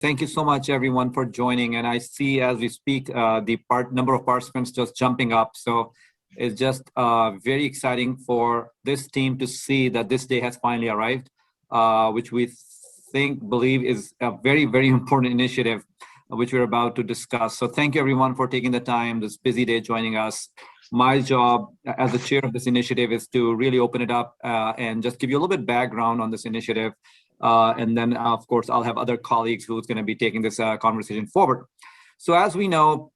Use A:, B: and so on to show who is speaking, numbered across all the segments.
A: Thank you so much, everyone, for joining. And I see as we speak, the number of participants just jumping up. So it's just very exciting for this team to see that this day has finally arrived, which we believe is a very, very important initiative, which we're about to discuss. So thank you, everyone, for taking the time this busy day joining us. My job as the chair of this initiative is to really open it up and just give you a little bit background on this initiative. And then, of course, I'll have other colleagues who's going to be taking this conversation forward. So as we know,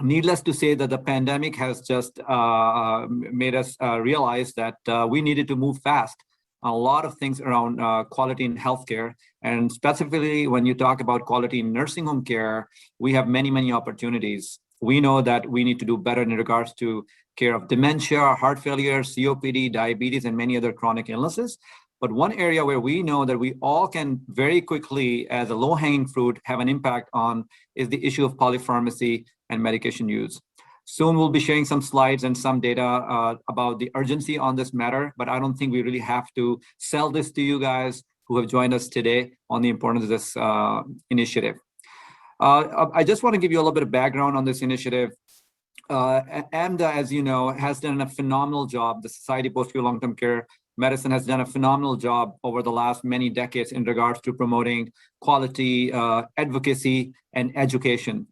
A: needless to say that the pandemic has just made us realize that we needed to move fast on a lot of things around quality in healthcare. And specifically, when you talk about quality in nursing home care, we have many, many opportunities. We know that we need to do better in regards to care of dementia, heart failure, COPD, diabetes, and many other chronic illnesses. But one area where we know that we all can very quickly, as a low-hanging fruit, have an impact on is the issue of polypharmacy and medication use. Soon we'll be sharing some slides and some data about the urgency on this matter, but I don't think we really have to sell this to you guys who have joined us today on the importance of this initiative. I just want to give you a little bit of background on this initiative. AMDA, as you know, has done a phenomenal job. The Society of Post-Acute Long-Term Care Medicine has done a phenomenal job over the last many decades in regards to promoting quality, advocacy, and education.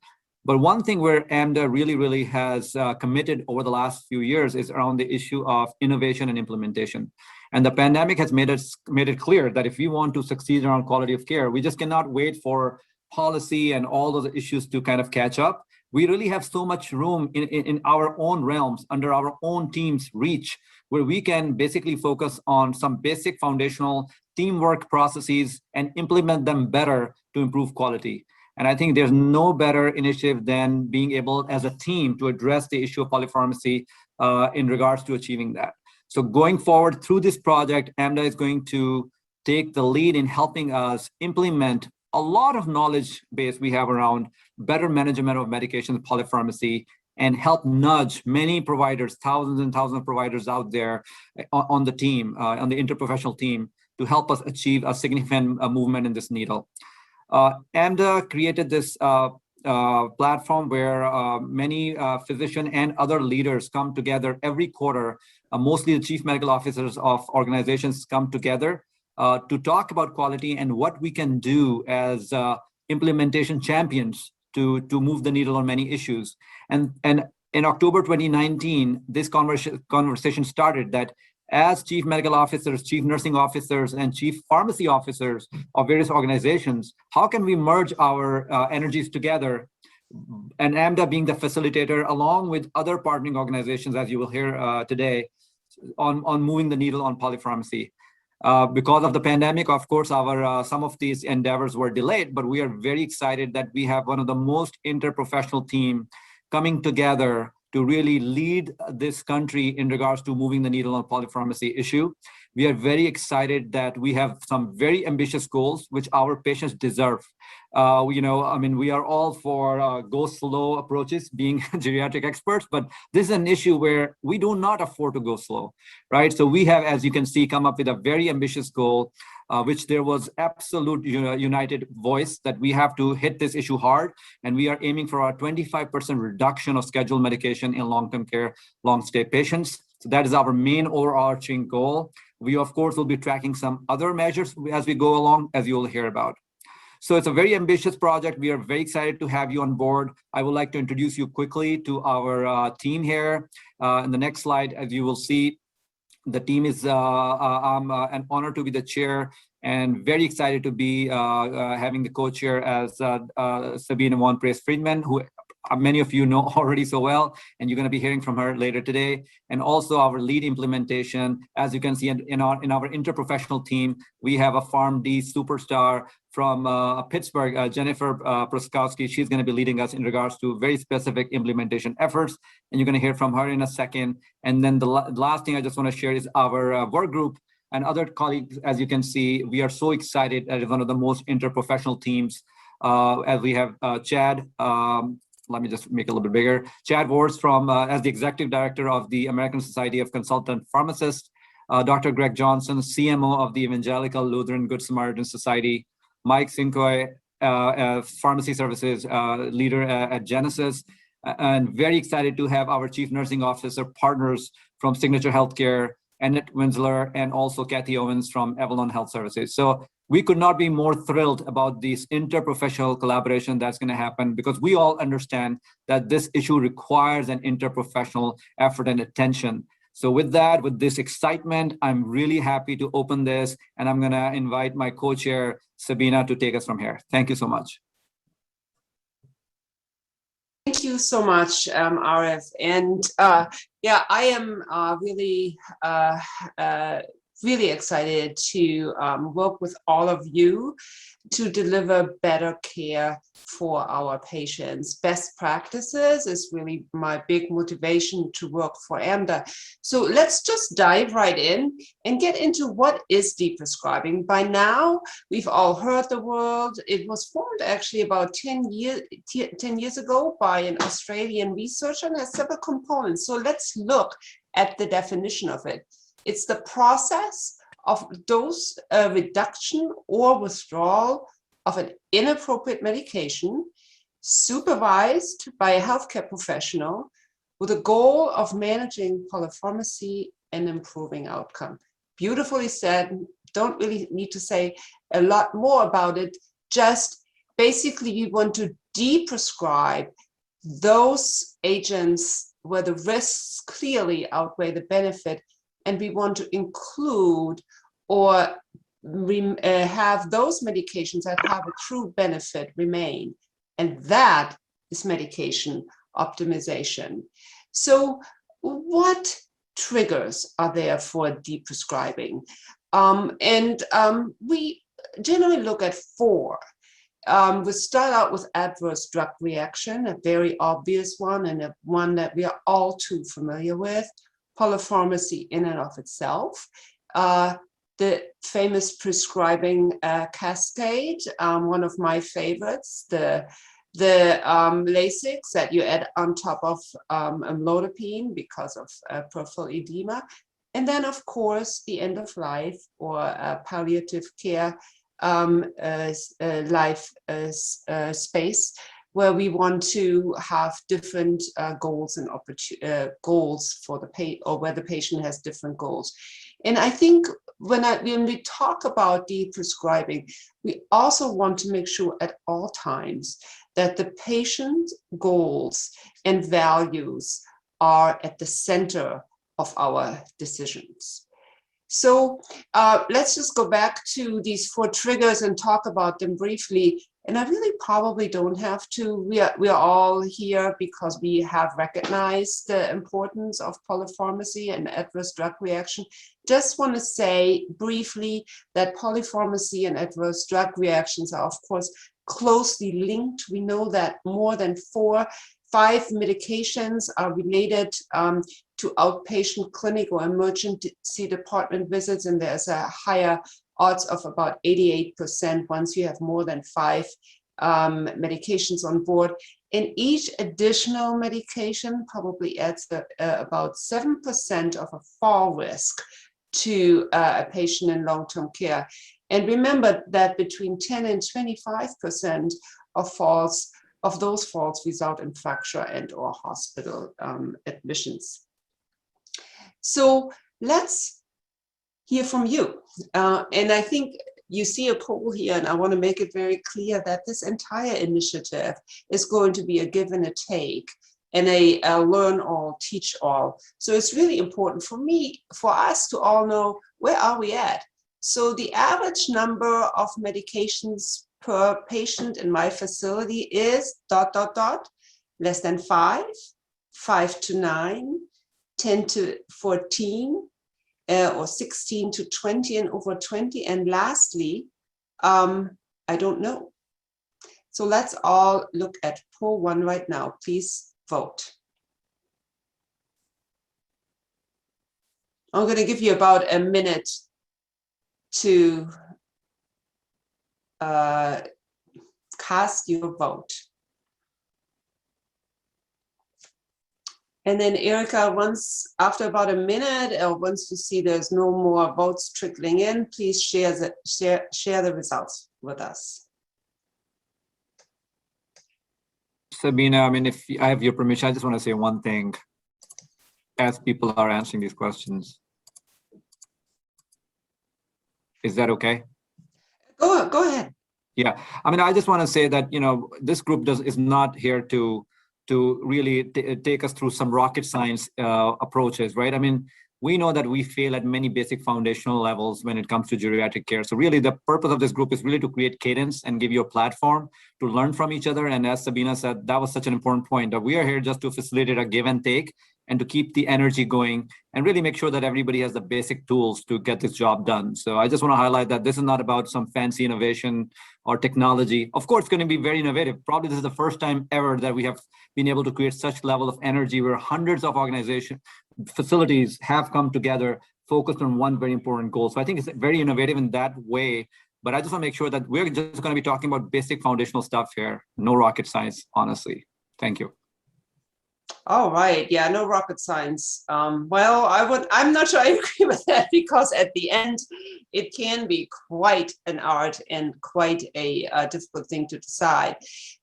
A: But one thing where AMDA really has committed over the last few years is around the issue of innovation and implementation. And the pandemic has made it clear that if we want to succeed around quality of care, we just cannot wait for policy and all those issues to kind of catch up. We really have so much room in our own realms, under our own team's reach, where we can basically focus on some basic foundational teamwork processes and implement them better to improve quality. And I think there's no better initiative than being able as a team to address the issue of polypharmacy in regards to achieving that. So going forward through this project, AMDA is going to take the lead in helping us implement a lot of knowledge base we have around better management of medications, polypharmacy, and help nudge many providers, thousands and thousands of providers out there on the team, on the interprofessional team, to help us achieve a significant movement in this needle. AMDA created this platform where many physicians and other leaders come together every quarter. Mostly the chief medical officers of organizations come together to talk about quality and what we can do as implementation champions to move the needle on many issues. And in October 2019, this conversation started that as chief medical officers, chief nursing officers, and chief pharmacy officers of various organizations, how can we merge our energies together? And AMDA being the facilitator, along with other partnering organizations, as you will hear today, on moving the needle on polypharmacy. Because of the pandemic, of course, our some of these endeavors were delayed, but we are very excited that we have one of the most interprofessional team coming together to really lead this country in regards to moving the needle on polypharmacy issue. We are very excited that we have some very ambitious goals, which our patients deserve. We are all for go slow approaches, being geriatric experts, but this is an issue where we do not afford to go slow, right? So we have, as you can see, come up with a very ambitious goal, which there was absolute united voice that we have to hit this issue hard. And we are aiming for a 25% reduction of scheduled medication in long-term care, long-stay patients. So that is our main overarching goal. We, of course, will be tracking some other measures as we go along, as you will hear about. So it's a very ambitious project. We are very excited to have you on board. I would like to introduce you quickly to our team here. In the next slide, as you will see, the team is, I'm an honor to be the chair and very excited to be having the co-chair as Sabine von Prees-Friedman, who many of you know already so well, and you're going to be hearing from her later today. And also our lead implementation, as you can see in our interprofessional team, we have a PharmD superstar from Pittsburgh, Jennifer Krukowski. She's going to be leading us in regards to very specific implementation efforts, and you're going to hear from her in a second. And then the last thing I just want to share is our work group and other colleagues. As you can see, we are so excited that it's one of the most interprofessional teams, as we have Chad. Let me just make it a little bit bigger. Chad Wars from as the executive director of the American Society of Consultant Pharmacists, Dr. Greg Johnson, CMO of the Evangelical Lutheran Good Samaritan Society, Mike Sinkoy, pharmacy services leader at Genesis, and very excited to have our Chief Nursing Officer partners from Signature Healthcare, Annette Winsler, and also Kathy Owens from Avalon Health Services. So we could not be more thrilled about this interprofessional collaboration that's going to happen, because we all understand that this issue requires an interprofessional effort and attention. So with that, with this excitement, I'm really happy to open this, and I'm going to invite my co-chair, Sabina, to take us from here. Thank you so much.
B: Thank you so much, Arif. And yeah, I am really excited to work with all of you to deliver better care for our patients. Best practices is really my big motivation to work for AMDA. So let's just dive right in and get into what is deprescribing. By now, we've all heard the word. It was formed actually about 10 years ago by an Australian researcher and has several components. So let's look at the definition of it. It's the process of dose reduction or withdrawal of an inappropriate medication supervised by a healthcare professional with the goal of managing polypharmacy and improving outcome. Beautifully said. Don't really need to say a lot more about it. Just basically, we want to deprescribe those agents where the risks clearly outweigh the benefit, and we want to include or have those medications that have a true benefit remain. And that is medication optimization. So what triggers are there for deprescribing? We generally look at 4. We start out with adverse drug reaction, a very obvious one, and one that we are all too familiar with. Polypharmacy in and of itself, the famous prescribing cascade, one of my favorites, the Lasix that you add on top of amlodipine because of peripheral edema, and then of course the end of life or palliative care life space, where we want to have different goals and goals for the patient, or where the patient has different goals. And I think when we talk about deprescribing, we also want to make sure at all times that the patient goals and values are at the center of our decisions. So let's just go back to these 4 triggers and talk about them briefly. And I really probably don't have to. We are all here because we have recognized the importance of polypharmacy and adverse drug reaction. Just want to say briefly that polypharmacy and adverse drug reactions are, of course, closely linked. We know that more than 5 medications are related to outpatient clinic or emergency department visits, and there's a higher odds of about 88% once you have more than 5 medications on board. And each additional medication probably adds about 7% of a fall risk to a patient in long-term care. And remember that between 10 and 25% of those falls result in fracture and or hospital admissions. So let's hear from you. And I think you see a poll here, and I want to make it very clear that this entire initiative is going to be a give and a take and a learn all, teach all. So it's really important for us to all know, where are we at? So the average number of medications per patient in my facility is ... less than 5, 5 to 9, 10 to 14, or 16 to 20 and over 20. And lastly, I don't know. So let's all look at poll 1 right now. Please vote. I'm going to give you about a minute to cast your vote. And then Erica, after about a minute, or once you see there's no more votes trickling in, please share the results with us.
A: Sabina, I mean, if I have your permission, I just want to say one thing as people are answering these questions. Is that okay?
B: Go ahead.
A: Yeah, I mean, I just want to say that, you know, this group is not here to really take us through some rocket science approaches, right? I mean, we know that we fail at many basic foundational levels when it comes to geriatric care. So really the purpose of this group is really to create cadence and give you a platform to learn from each other. And as Sabina said, that was such an important point, that we are here just to facilitate a give and take and to keep the energy going and really make sure that everybody has the basic tools to get this job done. So I just want to highlight that this is not about some fancy innovation or technology. Of course, it's going to be very innovative. Probably this is the first time ever that we have been able to create such level of energy where hundreds of organizations, facilities have come together, focused on one very important goal. So I think it's very innovative in that way. But I just want to make sure that we're just going to be talking about basic foundational stuff here. No rocket science, honestly. Thank you.
B: All right. Yeah, no rocket science. Well, I'm not sure I agree with that, because at the end, it can be quite an art and quite a difficult thing to decide.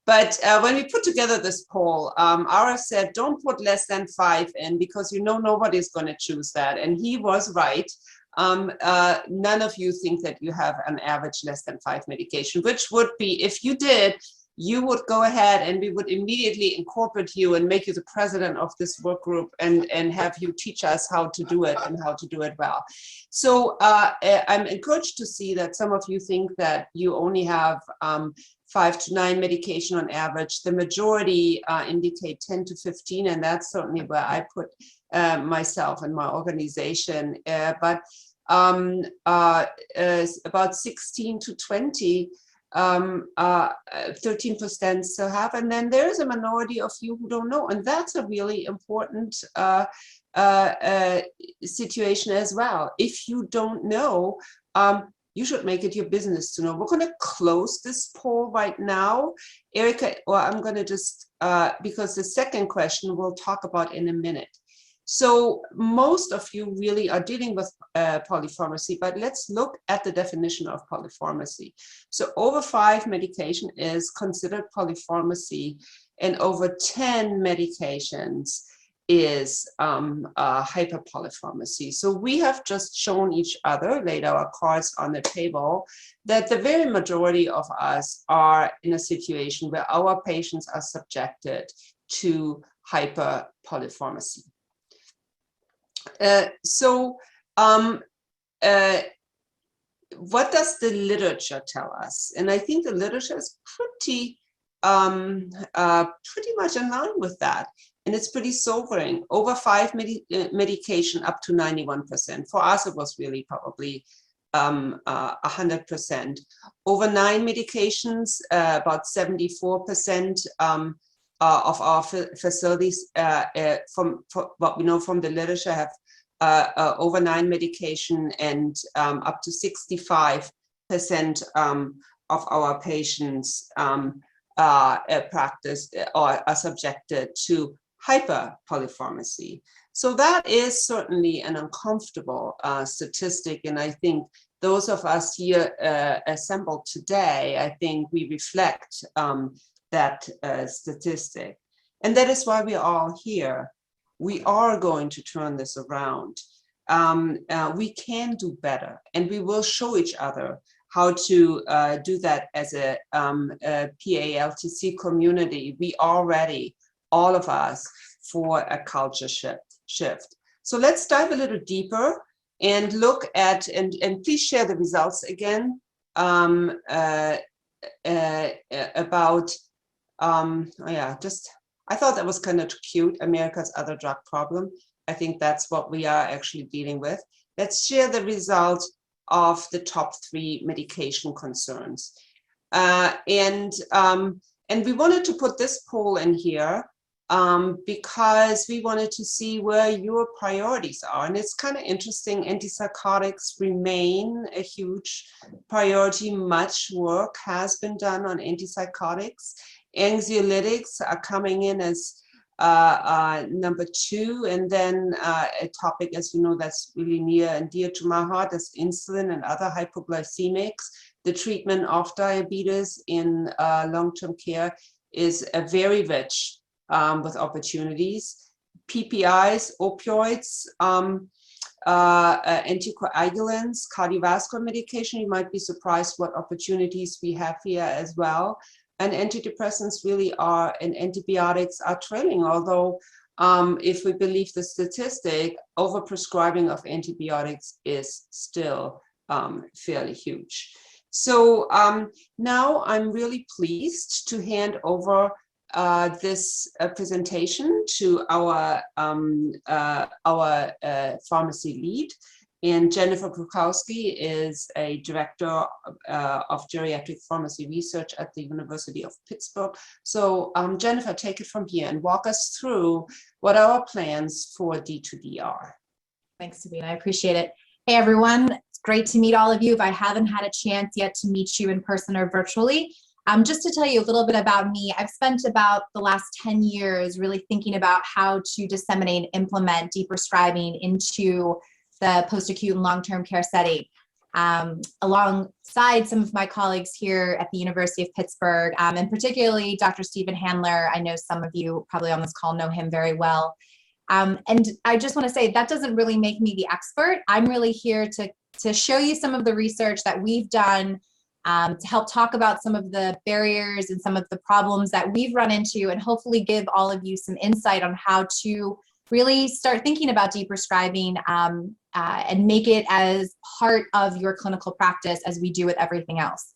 B: But when we put together this poll, Ara said, don't put less than 5 in, because you know nobody's going to choose that. And he was right. None of you think that you have an average less than 5 medication, which would be, if you did, you would go ahead and we would immediately incorporate you and make you the president of this work group and have you teach us how to do it and how to do it well. So I'm encouraged to see that some of you think that you only have 5 to 9 medication on average. The majority indicate 10 to 15, and that's certainly where I put myself and my organization. But about 16 to 20 13% still have, and then there is a minority of you who don't know, and that's a really important situation as well. If you don't know, you should make it your business to know. We're going to close this poll right now, Erica, or I'm going to just because the second question we'll talk about in a minute. So most of you really are dealing with polypharmacy, but let's look at the definition of polypharmacy. So over 5 medication is considered polypharmacy, and over 10 medications is hyperpolypharmacy. So we have just shown each other, laid our cards on the table, that the very majority of us are in a situation where our patients are subjected to hyperpolypharmacy. What does the literature tell us? And I think the literature is pretty much in line with that. And it's pretty sobering. Over 5 medication up to 91%. For us, it was really probably 100%. Over 9 medications, about 74% of our facilities, from what we know from the literature, have over 9 medication, and up to 65% of our patients practice or are subjected to hyperpolypharmacy. So that is certainly an uncomfortable statistic, and I think those of us here assembled today, I think we reflect that statistic. And that is why we are all here. We are going to turn this around. We can do better, and we will show each other how to do that as a PALTC community. We are ready, all of us, for a culture shift. So let's dive a little deeper and look at, and please share the results again about, I thought that was kind of cute, America's Other Drug Problem. I think that's what we are actually dealing with. Let's share the results of the top 3 medication concerns. And we wanted to put this poll in here because we wanted to see where your priorities are. And it's kind of interesting, antipsychotics remain a huge priority. Much work has been done on antipsychotics. Anxiolytics are coming in as number 2, and then a topic, as you know, that's really near and dear to my heart is insulin and other hypoglycemics, the treatment of diabetes in long-term care. is very rich with opportunities. PPIs, opioids, anticoagulants, cardiovascular medication, you might be surprised what opportunities we have here as well. And antidepressants really are, and antibiotics are trailing, although if we believe the statistic, overprescribing of antibiotics is still fairly huge. So now I'm really pleased to hand over this presentation to our pharmacy lead. And Jennifer Krukowski is a director of geriatric pharmacy research at the University of Pittsburgh. So Jennifer, take it from here and walk us through what our plans for D2D are.
C: Thanks, Sabina. I appreciate it. Hey, everyone. It's great to meet all of you. If I haven't had a chance yet to meet you in person or virtually, just to tell you a little bit about me, I've spent about the last 10 years really thinking about how to disseminate and implement deprescribing into the post-acute and long-term care setting, alongside some of my colleagues here at the University of Pittsburgh, and particularly Dr. Stephen Handler. I know some of you probably on this call know him very well. And I just want to say that doesn't really make me the expert. I'm really here to show you some of the research that we've done to help talk about some of the barriers and some of the problems that we've run into, and hopefully give all of you some insight on how to really start thinking about deprescribing and make it as part of your clinical practice as we do with everything else.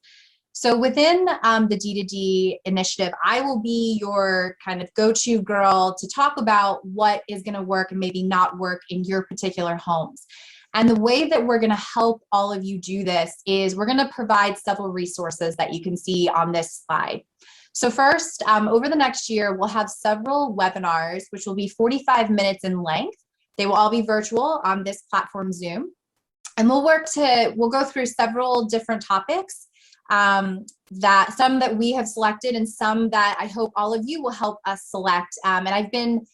C: So within the D2D initiative, I will be your kind of go-to girl to talk about what is going to work and maybe not work in your particular homes. And the way that we're going to help all of you do this is we're going to provide several resources that you can see on this slide. So first, over the next year, we'll have several webinars, which will be 45 minutes in length. They will all be virtual on this platform, Zoom. And we'll go through several different topics, some that we have selected and some that I hope all of you will help us select. And I've been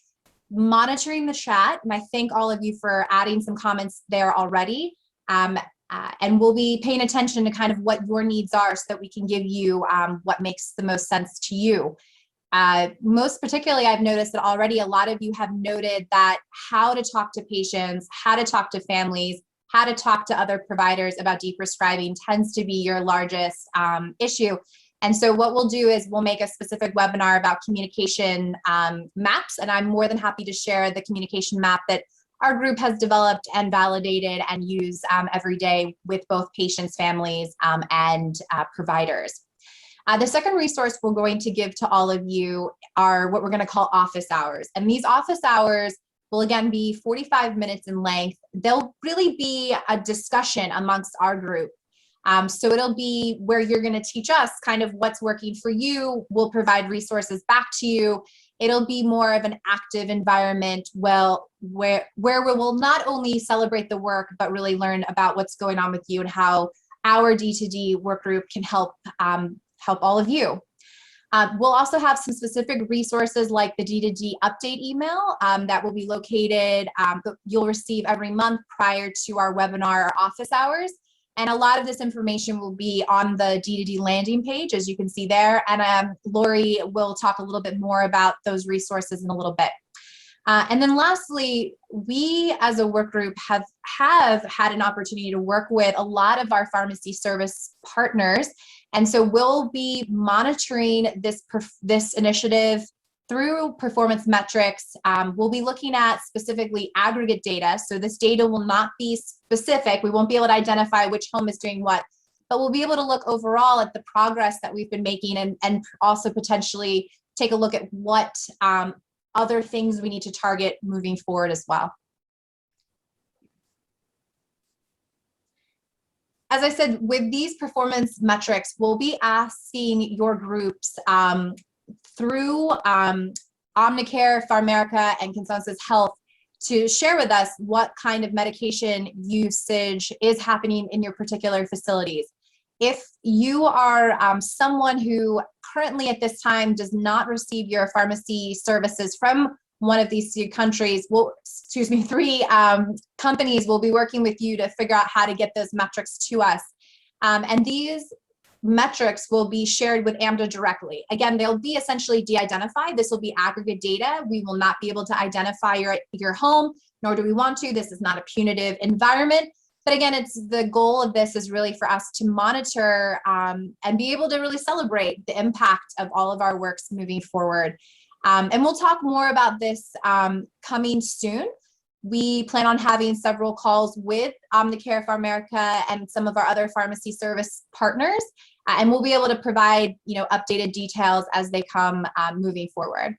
C: monitoring the chat, and I thank all of you for adding some comments there already. And we'll be paying attention to kind of what your needs are so that we can give you what makes the most sense to you. Most particularly, I've noticed that already a lot of you have noted that how to talk to patients, how to talk to families, how to talk to other providers about deprescribing tends to be your largest issue. And so what we'll do is we'll make a specific webinar about communication maps, and I'm more than happy to share the communication map that our group has developed and validated and use every day with both patients, families, and providers. The second resource we're going to give to all of you are what we're going to call office hours. And these office hours will again be 45 minutes in length. They'll really be a discussion amongst our group. So it'll be where you're going to teach us kind of what's working for you. We'll provide resources back to you. It'll be more of an active environment, where we will not only celebrate the work, but really learn about what's going on with you and how our D2D work group can help all of you. We'll also have some specific resources like the D2D update email that will be located, you'll receive every month prior to our webinar or office hours. And a lot of this information will be on the D2D landing page, as you can see there. And Lori will talk a little bit more about those resources in a little bit. And then lastly, we as a work group have had an opportunity to work with a lot of our pharmacy service partners. And so we'll be monitoring this initiative through performance metrics. We'll be looking at specifically aggregate data. So this data will not be specific. We won't be able to identify which home is doing what, but we'll be able to look overall at the progress that we've been making and also potentially take a look at what other things we need to target moving forward as well. As I said, with these performance metrics, we'll be asking your groups through Omnicare, PharMerica, and Consensus Health to share with us what kind of medication usage is happening in your particular facilities. If you are someone who currently at this time does not receive your pharmacy services from one of these three companies will be working with you to figure out how to get those metrics to us. And these metrics will be shared with AMDA directly. Again, they'll be essentially de-identified. This will be aggregate data. We will not be able to identify your home, nor do we want to. This is not a punitive environment. But again, it's the goal of this is really for us to monitor and be able to really celebrate the impact of all of our works moving forward. And we'll talk more about this coming soon. We plan on having several calls with Omnicare for America and some of our other pharmacy service partners, and we'll be able to provide, updated details as they come moving forward.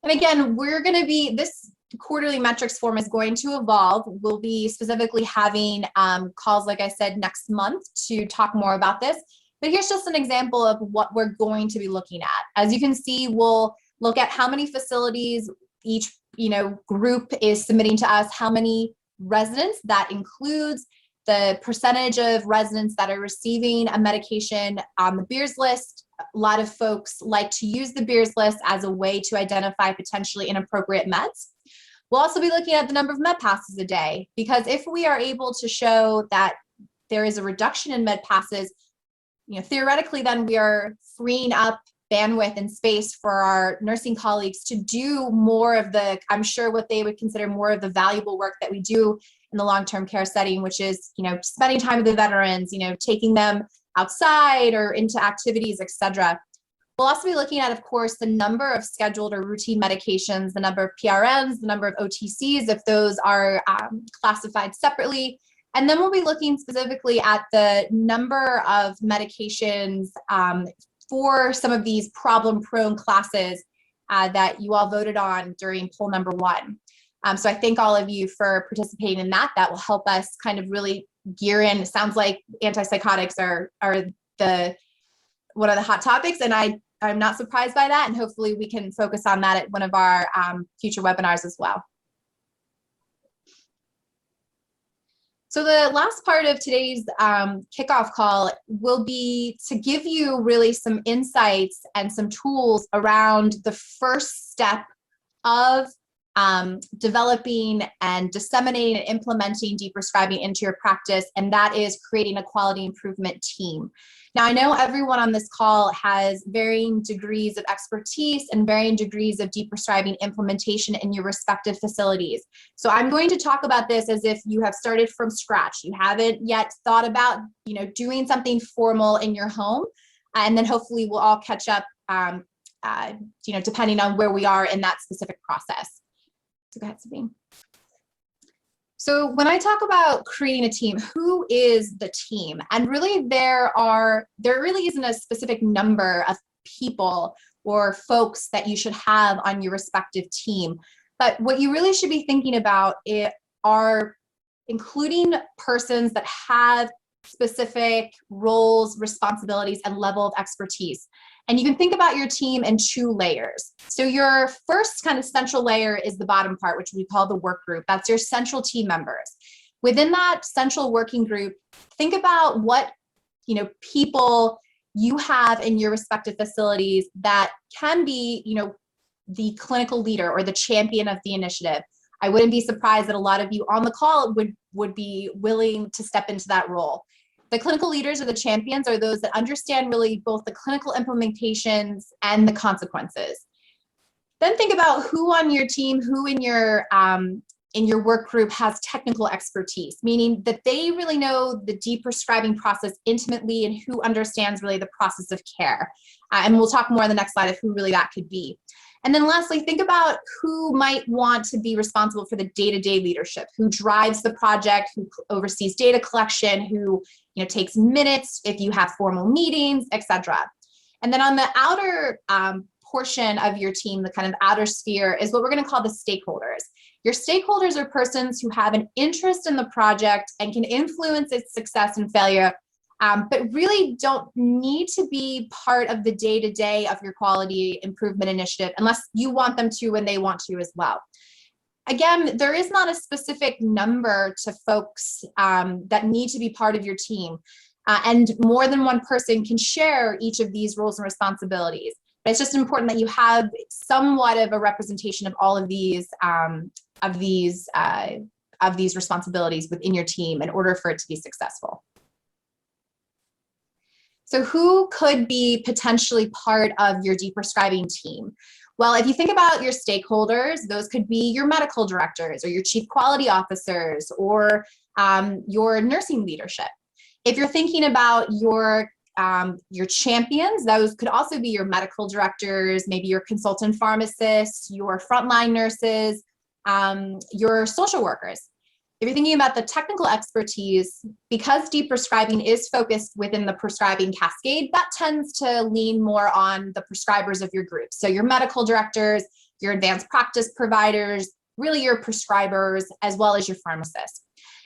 C: And again, this quarterly metrics form is going to evolve. We'll be specifically having calls, like I said, next month to talk more about this. But here's just an example of what we're going to be looking at. As you can see, we'll look at how many facilities each group is submitting to us, how many residents. That includes the percentage of residents that are receiving a medication on the Beers list. A lot of folks like to use the Beers list as a way to identify potentially inappropriate meds. We'll also be looking at the number of med passes a day, because if we are able to show that there is a reduction in med passes, theoretically, then we are freeing up bandwidth and space for our nursing colleagues to do more of the, I'm sure what they would consider more of the valuable work that we do in the long-term care setting, which is, spending time with the veterans, taking them outside or into activities, etc. We'll also be looking at, of course, the number of scheduled or routine medications, the number of PRNs, the number of OTCs, if those are classified separately. And then we'll be looking specifically at the number of medications for some of these problem-prone classes that you all voted on during poll number 1. So I thank all of you for participating in that. That will help us kind of really gear in. It sounds like antipsychotics are one of the hot topics, and I'm not surprised by that, and hopefully we can focus on that at one of our future webinars as well. So the last part of today's kickoff call will be to give you really some insights and some tools around the first step of developing and disseminating and implementing deprescribing into your practice, and that is creating a quality improvement team. Now, I know everyone on this call has varying degrees of expertise and varying degrees of deprescribing implementation in your respective facilities. So I'm going to talk about this as if you have started from scratch. You haven't yet thought about, doing something formal in your home, and then hopefully we'll all catch up, depending on where we are in that specific process. So go ahead, Sabine. So when I talk about creating a team, who is the team? And really there really isn't a specific number of people or folks that you should have on your respective team. But what you really should be thinking about are including persons that have specific roles, responsibilities, and level of expertise. And you can think about your team in 2 layers. So your first kind of central layer is the bottom part, which we call the work group. That's your central team members. Within that central working group, think about what people you have in your respective facilities that can be the clinical leader or the champion of the initiative. I wouldn't be surprised that a lot of you on the call would be willing to step into that role. The clinical leaders or the champions are those that understand really both the clinical implementations and the consequences. Then think about who on your team, who in your work group has technical expertise, meaning that they really know the deprescribing process intimately and who understands really the process of care. And we'll talk more on the next slide of who really that could be. And then lastly, think about who might want to be responsible for the day-to-day leadership, who drives the project, who oversees data collection, who takes minutes if you have formal meetings, etc. And then on the outer portion of your team, the kind of outer sphere, is what we're going to call the stakeholders. Your stakeholders are persons who have an interest in the project and can influence its success and failure, but really don't need to be part of the day-to-day of your quality improvement initiative unless you want them to and they want to as well. Again, there is not a specific number to folks that need to be part of your team, and more than one person can share each of these roles and responsibilities. But it's just important that you have somewhat of a representation of all of these of these responsibilities within your team in order for it to be successful. So who could be potentially part of your deprescribing team? Well, if you think about your stakeholders, those could be your medical directors or your chief quality officers or your nursing leadership. If you're thinking about your champions, those could also be your medical directors, maybe your consultant pharmacists, your frontline nurses, your social workers. If you're thinking about the technical expertise, because deprescribing is focused within the prescribing cascade, that tends to lean more on the prescribers of your group. So your medical directors, your advanced practice providers, really your prescribers, as well as your pharmacists.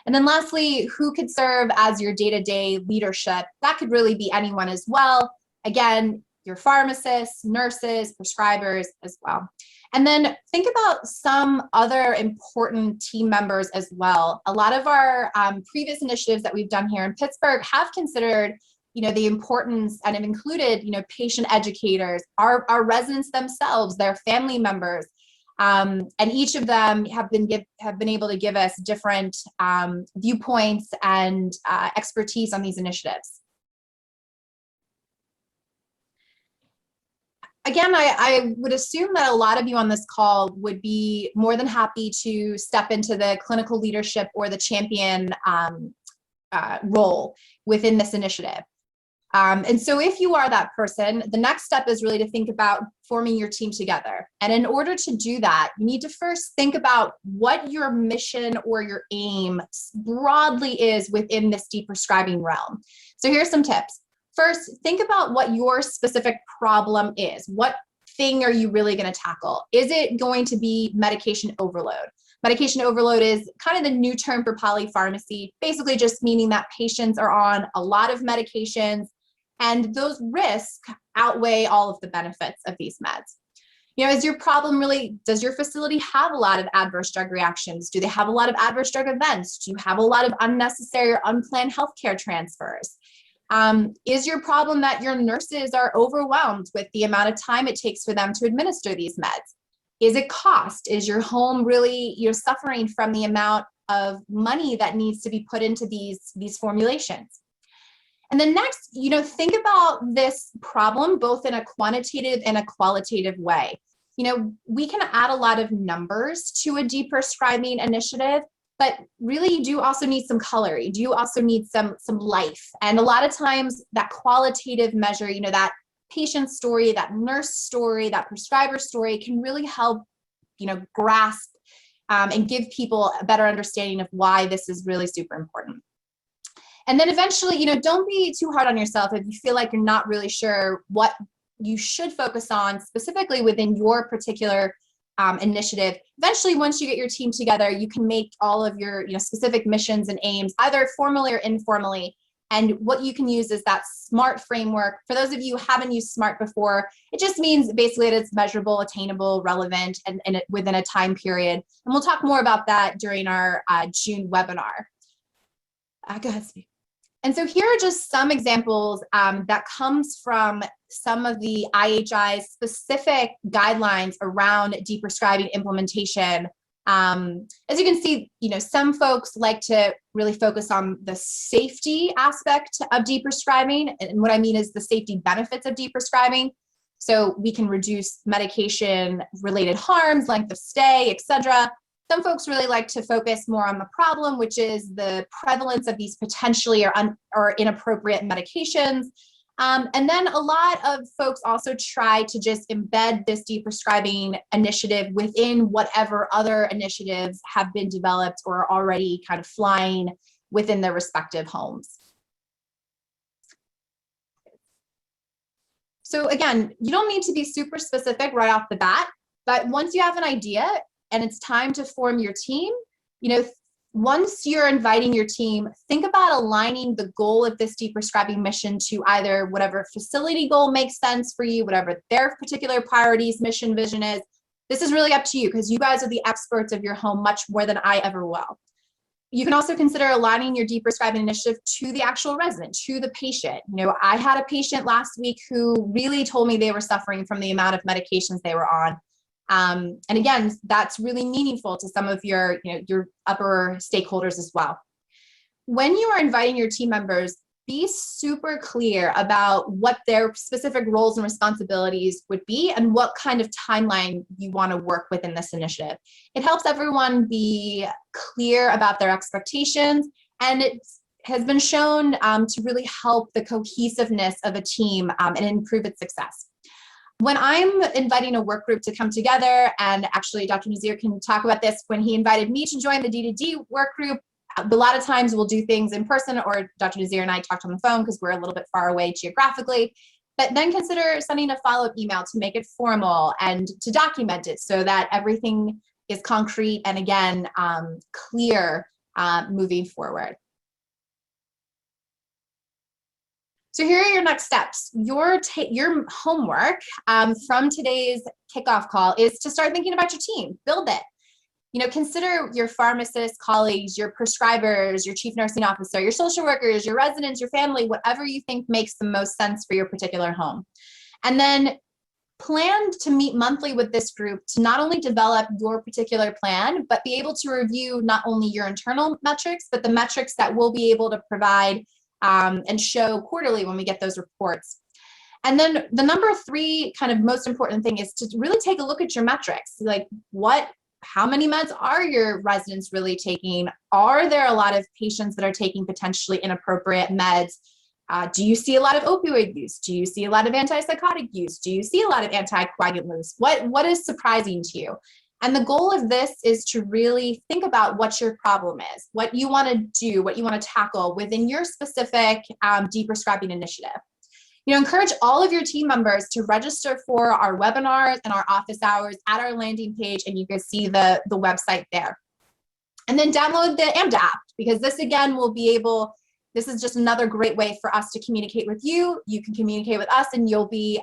C: And then lastly, who could serve as your day-to-day leadership? That could really be anyone as well. Again, your pharmacists, nurses, prescribers as well. And then think about some other important team members as well. A lot of our previous initiatives that we've done here in Pittsburgh have considered, the importance and have included, patient educators, our residents themselves, their family members, and each of them have been able to give us different viewpoints and expertise on these initiatives. Again, I would assume that a lot of you on this call would be more than happy to step into the clinical leadership or the champion role within this initiative. And so if you are that person, the next step is really to think about forming your team together. And in order to do that, you need to first think about what your mission or your aim broadly is within this deprescribing realm. So here's some tips. First, think about what your specific problem is. What thing are you really going to tackle? Is it going to be medication overload? Medication overload is kind of the new term for polypharmacy, basically just meaning that patients are on a lot of medications and those risks outweigh all of the benefits of these meds. Is your problem really, does your facility have a lot of adverse drug reactions? Do they have a lot of adverse drug events? Do you have a lot of unnecessary or unplanned healthcare transfers? Is your problem that your nurses are overwhelmed with the amount of time it takes for them to administer these meds? Is it cost? Is your home really, you're suffering from the amount of money that needs to be put into these formulations? And then next, think about this problem both in a quantitative and a qualitative way. We can add a lot of numbers to a deprescribing initiative, but really you do also need some color. You do also need some life. And a lot of times that qualitative measure, that patient story, that nurse story, that prescriber story can really help, grasp and give people a better understanding of why this is really super important. And then eventually, don't be too hard on yourself if you feel like you're not really sure what you should focus on specifically within your particular initiative. Eventually, once you get your team together, you can make all of your specific missions and aims either formally or informally. And what you can use is that SMART framework. For those of you who haven't used SMART before, it just means basically that it's measurable, attainable, relevant, and within a time period. And we'll talk more about that during our June webinar. Go ahead, Steve. And so here are just some examples that comes from some of the IHI's specific guidelines around deprescribing implementation. As you can see, some folks like to really focus on the safety aspect of deprescribing. And what I mean is the safety benefits of deprescribing. So we can reduce medication-related harms, length of stay, et cetera. Some folks really like to focus more on the problem, which is the prevalence of these potentially or inappropriate medications. And then a lot of folks also try to just embed this deprescribing initiative within whatever other initiatives have been developed or are already kind of flying within their respective homes. So again, you don't need to be super specific right off the bat, but once you have an idea, and it's time to form your team, once you're inviting your team, think about aligning the goal of this deprescribing mission to either whatever facility goal makes sense for you, whatever their particular priorities, mission, vision is. This is really up to you because you guys are the experts of your home much more than I ever will. You can also consider aligning your deprescribing initiative to the actual resident, to the patient. I had a patient last week who really told me they were suffering from the amount of medications they were on. And again, that's really meaningful to some of your, your upper stakeholders as well. When you are inviting your team members, be super clear about what their specific roles and responsibilities would be and what kind of timeline you want to work within this initiative. It helps everyone be clear about their expectations, and it has been shown to really help the cohesiveness of a team and improve its success. When I'm inviting a work group to come together, and actually Dr. Nazir can talk about this, when he invited me to join the D2D work group, a lot of times we'll do things in person, or Dr. Nazir and I talked on the phone because we're a little bit far away geographically. But then consider sending a follow-up email to make it formal and to document it so that everything is concrete and, again, clear moving forward. So here are your next steps. Your homework from today's kickoff call is to start thinking about your team, build it. Consider your pharmacist colleagues, your prescribers, your chief nursing officer, your social workers, your residents, your family, whatever you think makes the most sense for your particular home. And then plan to meet monthly with this group to not only develop your particular plan, but be able to review not only your internal metrics, but the metrics that we'll be able to provide and show quarterly when we get those reports. And then the number 3 kind of most important thing is to really take a look at your metrics. Like how many meds are your residents really taking? Are there a lot of patients that are taking potentially inappropriate meds? Do you see a lot of opioid use? Do you see a lot of antipsychotic use? Do you see a lot of anticoagulant use? What is surprising to you? And the goal of this is to really think about what your problem is, what you want to do, what you want to tackle within your specific deprescribing initiative. Encourage all of your team members to register for our webinars and our office hours at our landing page, and you can see the website there. And then download the AMDA app, because this, again, this is just another great way for us to communicate with you. You can communicate with us, and you'll be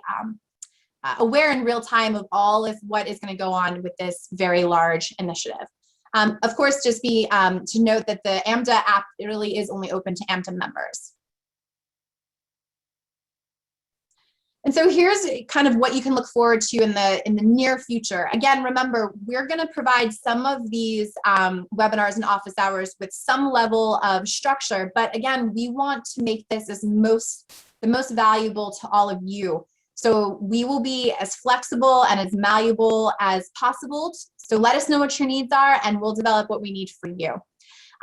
C: aware in real time of all of what is going to go on with this very large initiative. Of course, just be to note that the AMDA app really is only open to AMDA members. And so here's kind of what you can look forward to in the near future. Again, remember, we're going to provide some of these webinars and office hours with some level of structure, but again, we want to make this the most valuable to all of you. So we will be as flexible and as malleable as possible. So let us know what your needs are, and we'll develop what we need for you.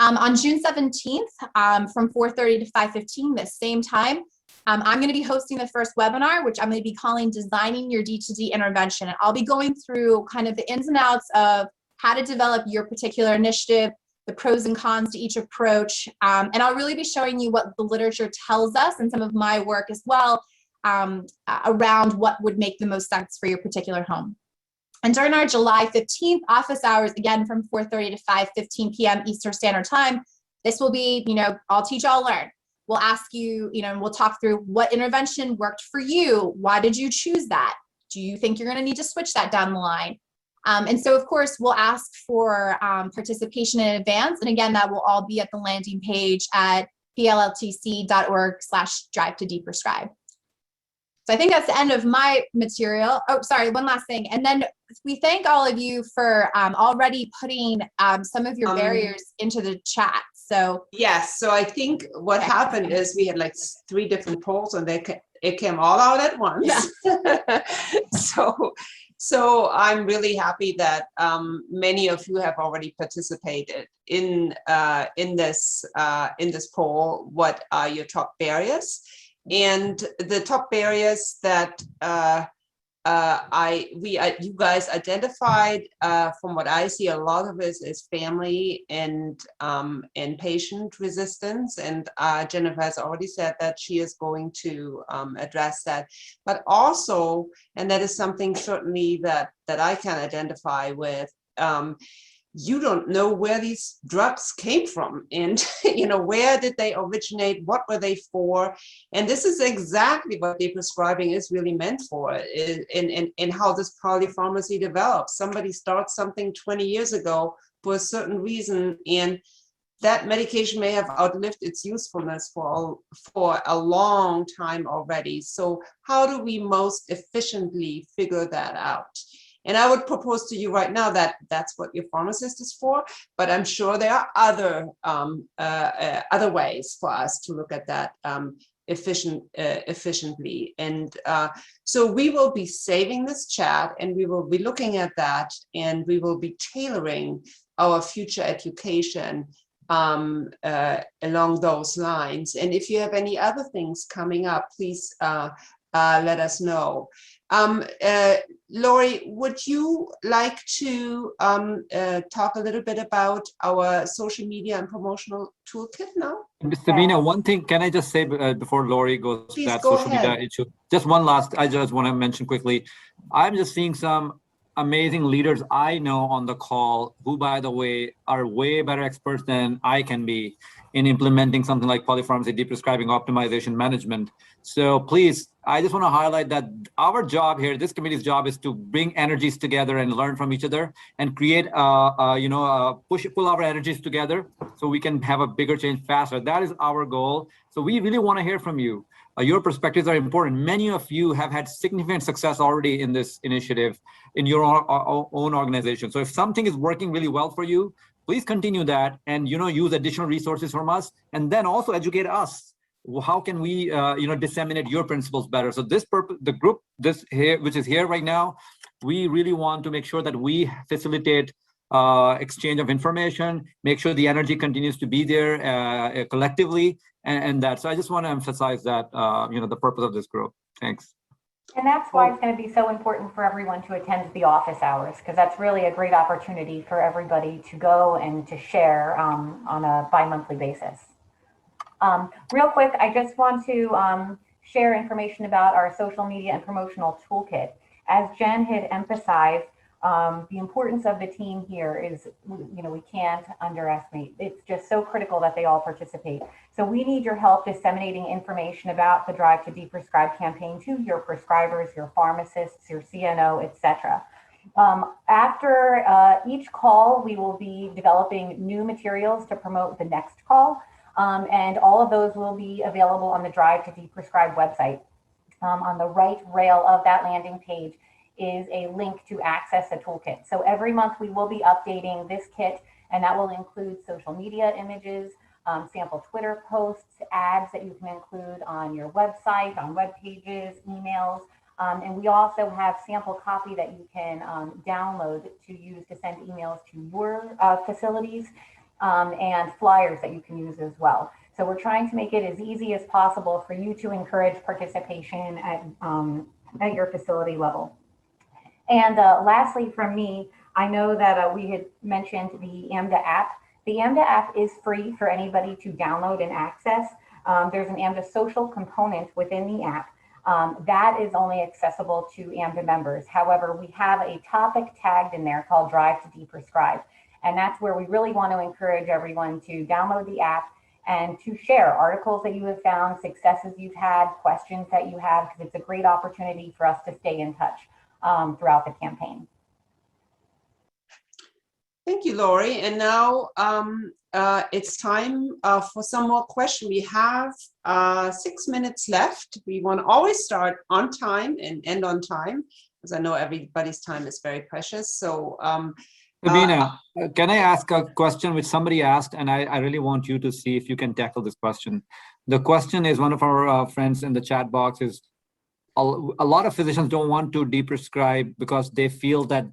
C: On June 17th, from 4:30 to 5:15, the same time, I'm going to be hosting the first webinar, which I'm going to be calling Designing Your D2D Intervention. And I'll be going through kind of the ins and outs of how to develop your particular initiative, the pros and cons to each approach. And I'll really be showing you what the literature tells us, and some of my work as well, around what would make the most sense for your particular home. And during our July 15th office hours, again, from 4:30 to 5:15 p.m. Eastern Standard Time, this will be, I'll teach, I'll learn. We'll ask you, and we'll talk through what intervention worked for you. Why did you choose that? Do you think you're going to need to switch that down the line? And so, of course, we'll ask for participation in advance. And again, that will all be at the landing page at plltc.org/Drive2Deprescribe. So I think that's the end of my material. Oh, sorry, one last thing. And then we thank all of you for already putting some of your barriers into the chat. So
B: yes, so I think what happened is we had like 3 different polls, and it came all out at once. Yeah. So I'm really happy that many of you have already participated in this poll. What are your top barriers? And the top barriers that you guys identified, from what I see, a lot of it is family and patient resistance. And Jennifer has already said that she is going to address that. But also, and that is something certainly that I can identify with, you don't know where these drugs came from, and where did they originate, what were they for? And this is exactly what deprescribing is really meant for, in how this polypharmacy develops. Somebody starts something 20 years ago for a certain reason, and that medication may have outlived its usefulness for a long time already. So how do we most efficiently figure that out? And I would propose to you right now that that's what your pharmacist is for, but I'm sure there are other ways for us to look at that efficiently. And so we will be saving this chat, and we will be looking at that, and we will be tailoring our future education along those lines. And if you have any other things coming up, please let us know. Lori, would you like to talk a little bit about our social media and promotional toolkit now?
A: Sabina, one thing, can I just say before Lori goes to that social media issue? Just one last, I just want to mention quickly. I'm just seeing some amazing leaders I know on the call who, by the way, are way better experts than I can be in implementing something like polypharmacy, deprescribing, optimization, management. So please, I just want to highlight that our job here, this committee's job, is to bring energies together and learn from each other and create, pull our energies together so we can have a bigger change faster. That is our goal. So we really want to hear from you. Your perspectives are important. Many of you have had significant success already in this initiative in your own organization. So if something is working really well for you, please continue that and use additional resources from us, and then also educate us. How can we disseminate your principles better? So this the group which is here right now, we really want to make sure that we facilitate exchange of information, make sure the energy continues to be there collectively, and that. So I just want to emphasize that the purpose of this group. Thanks.
D: And that's why it's going to be so important for everyone to attend the office hours, because that's really a great opportunity for everybody to go and to share on a bi-monthly basis. Real quick, I just want to share information about our social media and promotional toolkit. As Jen had emphasized, the importance of the team here is, we can't underestimate. It's just so critical that they all participate. So we need your help disseminating information about the Drive to Deprescribe campaign to your prescribers, your pharmacists, your CNO, etc. After each call, we will be developing new materials to promote the next call. And all of those will be available on the Drive to Deprescribe website. On the right rail of that landing page is a link to access the toolkit. So every month we will be updating this kit, and that will include social media images, sample Twitter posts, ads that you can include on your website, on web pages, emails. And we also have sample copy that you can download to use to send emails to your facilities, and flyers that you can use as well. So we're trying to make it as easy as possible for you to encourage participation at your facility level. And lastly from me, I know that we had mentioned the AMDA app. The AMDA app is free for anybody to download and access. There's an AMDA social component within the app. That is only accessible to AMDA members. However, we have a topic tagged in there called Drive to Deprescribe. And that's where we really want to encourage everyone to download the app and to share articles that you have found, successes you've had, questions that you have, because it's a great opportunity for us to stay in touch throughout the campaign.
B: Thank you, Lori. And now it's time for some more questions. We have 6 minutes left. We want to always start on time and end on time, because I know everybody's time is very precious. So
A: Sabina, can I ask a question which somebody asked, and I really want you to see if you can tackle this question. The question is, one of our friends in the chat box is, a lot of physicians don't want to deprescribe because they feel that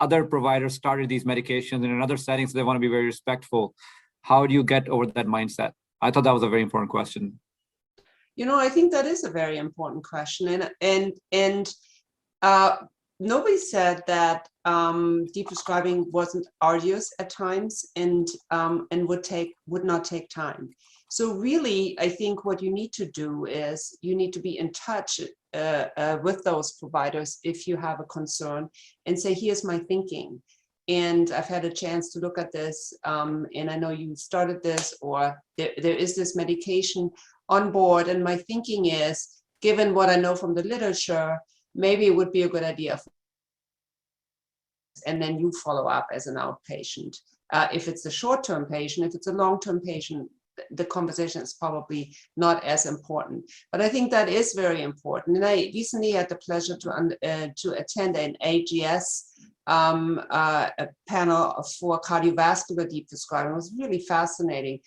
A: other providers started these medications in other settings, so they want to be very respectful. How do you get over that mindset? I thought that was a very important question.
B: I think that is a very important question. And nobody said that deprescribing wasn't arduous at times and would not take time. So really, I think what you need to do is you need to be in touch with those providers if you have a concern and say, here's my thinking. And I've had a chance to look at this, and I know you started this, or there is this medication on board, and my thinking is, given what I know from the literature, maybe it would be a good idea. And then you follow up as an outpatient. If it's a short-term patient, if it's a long-term patient, the conversation is probably not as important. But I think that is very important. And I recently had the pleasure to attend an AGS a panel for cardiovascular deep prescribing. It was really fascinating.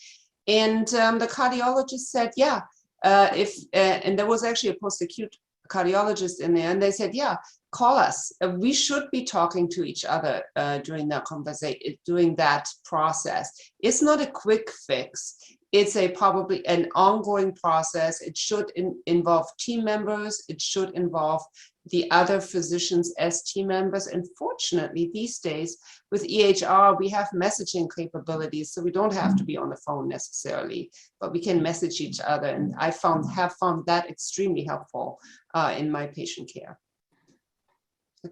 B: And the cardiologist said, yeah, and there was actually a post-acute cardiologist in there, and they said, yeah, call us. We should be talking to each other during that conversation, during that process. It's not a quick fix. It's probably an ongoing process. It should involve team members. It should involve the other physicians as team members. And fortunately, these days with EHR, we have messaging capabilities, so we don't have to be on the phone necessarily, but we can message each other. And I have found that extremely helpful in my patient care.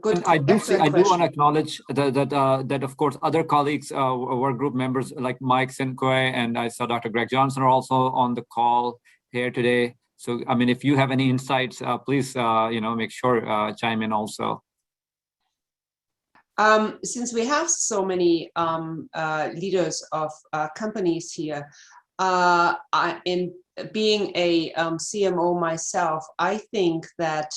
B: Good.
A: And I do want to acknowledge that of course other colleagues, work group members like Mike Sinquay, and I saw Dr. Greg Johnson are also on the call here today. So I mean, if you have any insights, please make sure chime in also.
B: Since we have so many leaders of companies here, in being a CMO myself, I think that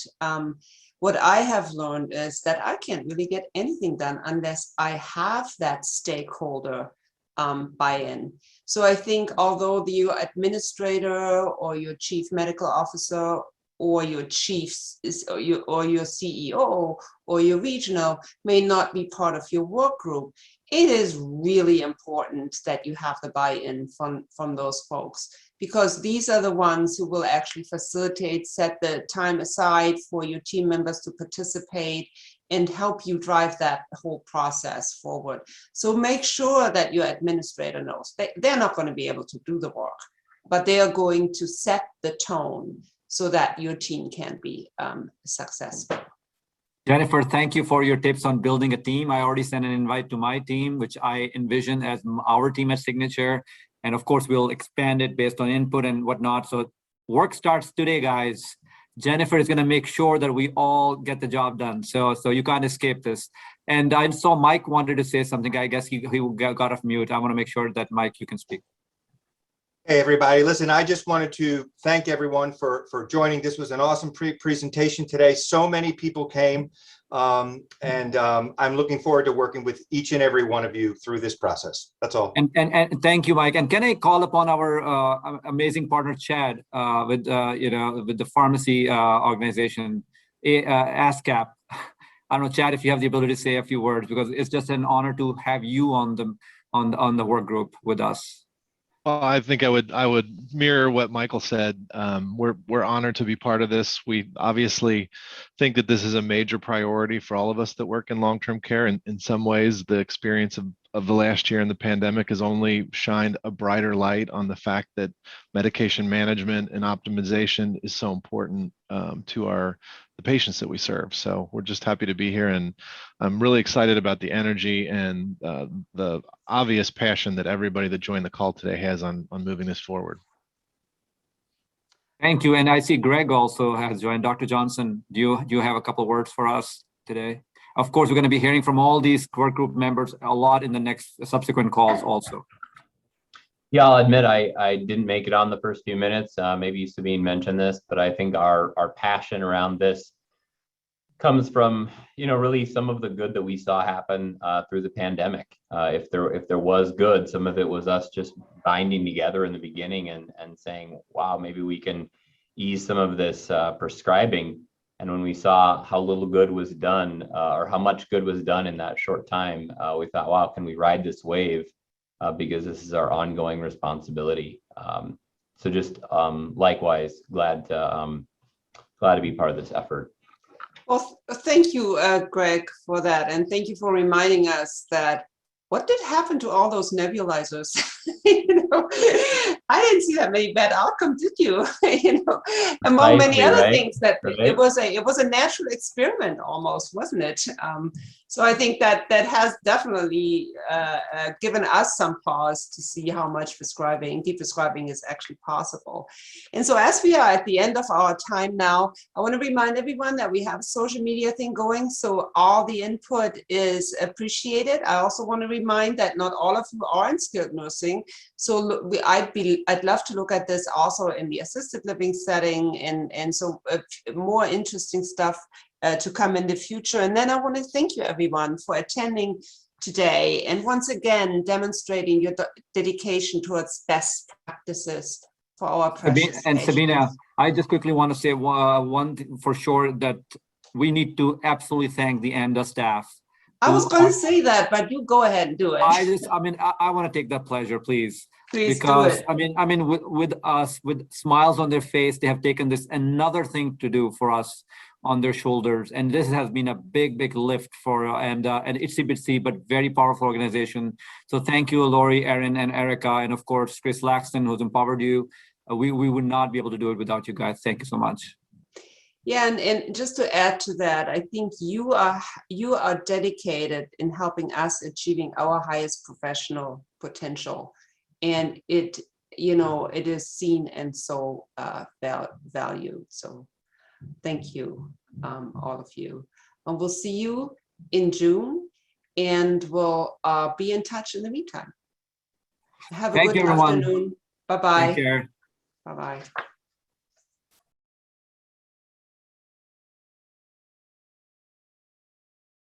B: what I have learned is that I can't really get anything done unless I have that stakeholder buy-in. So I think although your administrator or your chief medical officer or your chiefs or your CEO or your regional may not be part of your work group, it is really important that you have the buy-in from those folks, because these are the ones who will actually facilitate, set the time aside for your team members to participate and help you drive that whole process forward. So make sure that your administrator knows. They're not going to be able to do the work, but they are going to set the tone so that your team can be successful.
A: Jennifer, thank you for your tips on building a team. I already sent an invite to my team, which I envision as our team at Signature. And of course, we'll expand it based on input and whatnot. So work starts today, guys. Jennifer is going to make sure that we all get the job done. So you can't escape this. And I saw Mike wanted to say something. I guess he got off mute. I want to make sure that Mike, you can speak.
E: Hey, everybody. Listen, I just wanted to thank everyone for joining. This was an awesome presentation today. So many people came, and I'm looking forward to working with each and every one of you through this process. That's all. And
A: thank you, Mike. And can I call upon our amazing partner, Chad, with the pharmacy organization, ASCAP. I don't know, Chad, if you have the ability to say a few words, because it's just an honor to have you on the work group with us.
F: Well, I think I would mirror what Michael said. We're honored to be part of this. We obviously think that this is a major priority for all of us that work in long-term care. And in some ways, the experience of the last year in the pandemic has only shined a brighter light on the fact that medication management and optimization is so important to the patients that we serve. So we're just happy to be here, and I'm really excited about the energy and the obvious passion that everybody that joined the call today has on moving this forward.
A: Thank you. And I see Greg also has joined. Dr. Johnson, do you have a couple of words for us today? Of course, we're going to be hearing from all these work group members a lot in the next subsequent calls also.
G: Yeah, I'll admit I didn't make it on the first few minutes. Maybe Sabine mentioned this, but I think our passion around this comes from, really some of the good that we saw happen through the pandemic. If there was good, some of it was us just binding together in the beginning and saying, wow, maybe we can ease some of this prescribing. And when we saw how little good was done, or how much good was done in that short time, we thought, wow, can we ride this wave? Because this is our ongoing responsibility. So just likewise, glad to be part of this effort.
B: Well, thank you, Greg, for that. And thank you for reminding us that what did happen to all those nebulizers? I didn't see that many bad outcomes, did you? Among many other things, that it was a natural experiment almost, wasn't it? So I think that has definitely given us some pause to see how much deep prescribing is actually possible. And so as we are at the end of our time now, I want to remind everyone that we have a social media thing going, so all the input is appreciated. I also want to remind that not all of you are in skilled nursing. So I'd love to look at this also in the assisted living setting, and so more interesting stuff to come in the future. And then I want to thank you everyone for attending today, and once again demonstrating your dedication towards best practices for our precious
A: And
B: patients.
A: Sabina, I just quickly want to say one thing for sure, that we need to absolutely thank the ANDA staff.
B: I was going to say that, but you go ahead and do it.
A: I want to take that pleasure, please.
B: Please
A: Because
B: do it.
A: I mean, with us, with smiles on their face, they have taken this another thing to do for us on their shoulders, and this has been a big lift for an itsy bitsy but very powerful organization. So thank you, Lori, Erin, and Erica, and of course Chris Laxton, who's empowered you. We would not be able to do it without you guys. Thank you so much.
B: Yeah, and just to add to that, I think you are dedicated in helping us achieving our highest professional potential, and it is seen and so valued. So thank you, all of you, and we'll see you in June, and we'll be in touch in the meantime. Have a good afternoon. Bye-bye.
A: Take care.
B: Bye-bye.